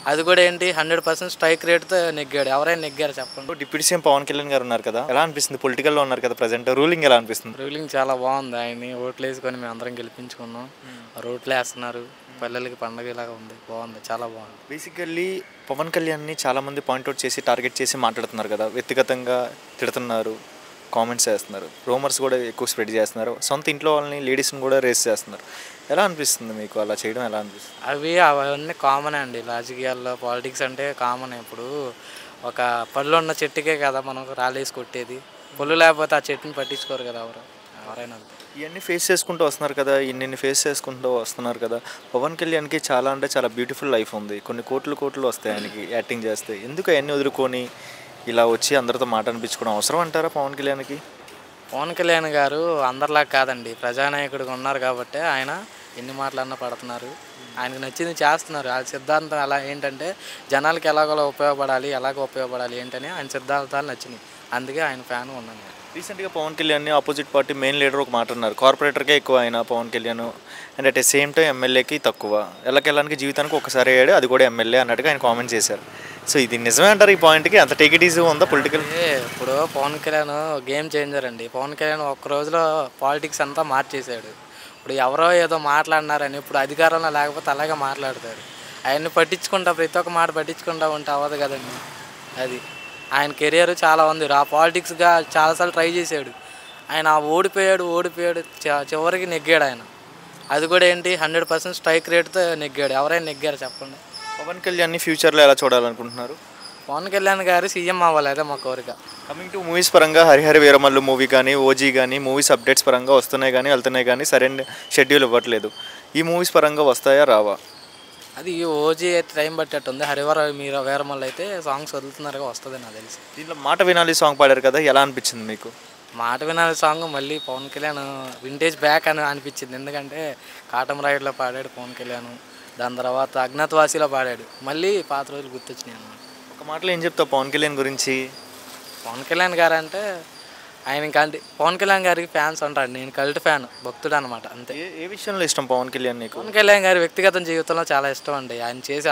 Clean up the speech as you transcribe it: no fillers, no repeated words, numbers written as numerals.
అది కూడా ఏంటి 100% స్ట్రైక్ రేట్తో నెగ్గాడు. ఎవరైనా నెగ్గారు చెప్పండి. డిప్యూటీ సీఎం పవన్ కళ్యాణ్ గారు ఉన్నారు కదా, ఎలా అనిపిస్తుంది? పొలిటికల్లో ఉన్నారు కదా ప్రజెంట్, రూలింగ్ ఎలా అనిపిస్తుంది? రూలింగ్ చాలా బాగుంది. ఆయన్ని ఓట్లు వేసుకొని మేము అందరం గెలిపించుకున్నాం. రోడ్లు వేస్తున్నారు, పల్లెలకి పండగ ఇలాగా ఉంది. బాగుంది, చాలా బాగుంది. బేసికల్లీ పవన్ కళ్యాణ్ని చాలామంది పాయింట్అవుట్ చేసి టార్గెట్ చేసి మాట్లాడుతున్నారు కదా, వ్యక్తిగతంగా తిడుతున్నారు, కామెంట్స్ చేస్తున్నారు, రూమర్స్ కూడా ఎక్కువ స్ప్రెడ్ చేస్తున్నారు, సొంత ఇంట్లో వాళ్ళని లేడీస్ని కూడా రేస్ చేస్తున్నారు. ఎలా అనిపిస్తుంది మీకు అలా చేయడం? ఎలా అనిపిస్తుంది? అవన్నీ కామన్ అండి. రాజకీయాల్లో పాలిటిక్స్ అంటే కామన్. ఇప్పుడు ఒక పళ్ళు ఉన్న చెట్టుకే కదా మనం రాలేసి కొట్టేది. పళ్ళు లేకపోతే ఆ చెట్టుని పట్టించుకోరు కదా ఎవరైనా. ఇవన్నీ ఫేస్ చేసుకుంటూ వస్తున్నారు కదా, ఇన్ని ఫేస్ చేసుకుంటూ వస్తున్నారు కదా. పవన్ కళ్యాణ్కి చాలా అంటే చాలా బ్యూటిఫుల్ లైఫ్ ఉంది, కొన్ని కోట్లు వస్తాయి ఆయనకి యాక్టింగ్ చేస్తే. ఎందుకు అవన్నీ వదులుకొని ఇలా వచ్చి అందరితో మాట అనిపించుకోవడం అవసరం అంటారా పవన్ కళ్యాణ్కి? పవన్ కళ్యాణ్ గారు అందరిలా కాదండి, ప్రజానాయకుడిగా ఉన్నారు కాబట్టి ఆయన ఎన్ని మాటలన్నా పడుతున్నారు. ఆయనకు నచ్చింది చేస్తున్నారు. ఆ సిద్ధాంతం అలా ఏంటంటే జనాలకి ఎలాగోలా ఉపయోగపడాలి ఏంటని ఆయన సిద్ధాంతాలు నచ్చినాయి. అందుకే ఆయన ఫ్యాన్ ఉన్నాను. రీసెంట్గా పవన్ కళ్యాణ్ని ఆపోజిట్ పార్టీ మెయిన్ లీడర్ ఒక మాట అన్నారు, కార్పొరేటర్కే ఎక్కువ ఆయన Pawan Kalyan, and at the same time ఎమ్మెల్యేకి తక్కువ, ఎల్లకెళ్ళడానికి జీవితానికి ఒకసారి అయ్యాడు, అది కూడా ఎమ్మెల్యే అన్నట్టుగా ఆయన కామెంట్ చేశారు. సో ఇది నిజమే అంటారు? ఈ పాయింట్కి అంత టేక్ ఇట్ ఈజీ ఉందా పొలిటికల్? ఇప్పుడు పవన్ కళ్యాణ్ గేమ్ చేంజర్ అండి. పవన్ కళ్యాణ్ ఒక్క రోజులో పాలిటిక్స్ అంతా మార్చేశాడు. ఇప్పుడు ఎవరో ఏదో మాట్లాడినారని ఇప్పుడు అధికారంలో లేకపోతే అలాగే మాట్లాడతారు. అవన్నీ పట్టించుకుంటా, ప్రతి ఒక్క మాట పట్టించుకుంటా ఉంటే అవ్వదు కదండి. అది ఆయన కెరియర్ చాలా ఉంది. ఆ పాలిటిక్స్గా చాలాసార్లు ట్రై చేశాడు. ఆయన ఓడిపోయాడు, చివరికి నెగ్గాడు ఆయన. అది కూడా ఏంటి 100% స్ట్రైక్ రేట్తో నెగ్గాడు. ఎవరైనా నెగ్గారు చెప్పండి. పవన్ కళ్యాణ్ని ఫ్యూచర్లో ఎలా చూడాలనుకుంటున్నారు? పవన్ కళ్యాణ్ గారు సీఎం అవ్వాలి, అదే మా కోరిక. కమింగ్ టు మూవీస్ పరంగా హరిహర వీరమల్లు మూవీ కానీ, ఓజీ కానీ, మూవీస్ అప్డేట్స్ పరంగా వస్తున్నాయి కానీ వెళ్తున్నాయి కానీ సరైన షెడ్యూల్ ఇవ్వట్లేదు. ఈ మూవీస్ పరంగా వస్తాయా రావా? అది ఓజీ అయితే టైం పట్టేట్టుంది. వీరమల్లు అయితే సాంగ్స్ వదులుతున్నారుగా, వస్తుంది నాకు తెలిసి. దీంట్లో మాట వినాలి సాంగ్ పాడారు కదా, ఎలా అనిపించింది మీకు? మాట వినాలి సాంగ్ మళ్ళీ పవన్ కళ్యాణ్ వింటేజ్ బ్యాక్ అని అనిపించింది. ఎందుకంటే కాటమరాయుడులో పాడాడు పవన్ కళ్యాణ్, దాని తర్వాత అజ్ఞాతవాసిలో పాడాడు. మళ్ళీ పాత రోజులు గుర్తొచ్చినాయి అన్నమాట. ఒక మాటలో ఏం చెప్తావు పవన్ కళ్యాణ్ గురించి? పవన్ కళ్యాణ్ గారు అంటే పవన్ కళ్యాణ్ గారికి ఫ్యాన్స్ అంటాడు. నేను కల్ట్ ఫ్యాన్, భక్తుడు అనమాట, అంతే. ఏ విషయంలో ఇష్టం పవన్ కళ్యాణ్ నీకు? పవన్ కళ్యాణ్ గారి వ్యక్తిగత జీవితంలో చాలా ఇష్టం అండి. ఆయన చేసే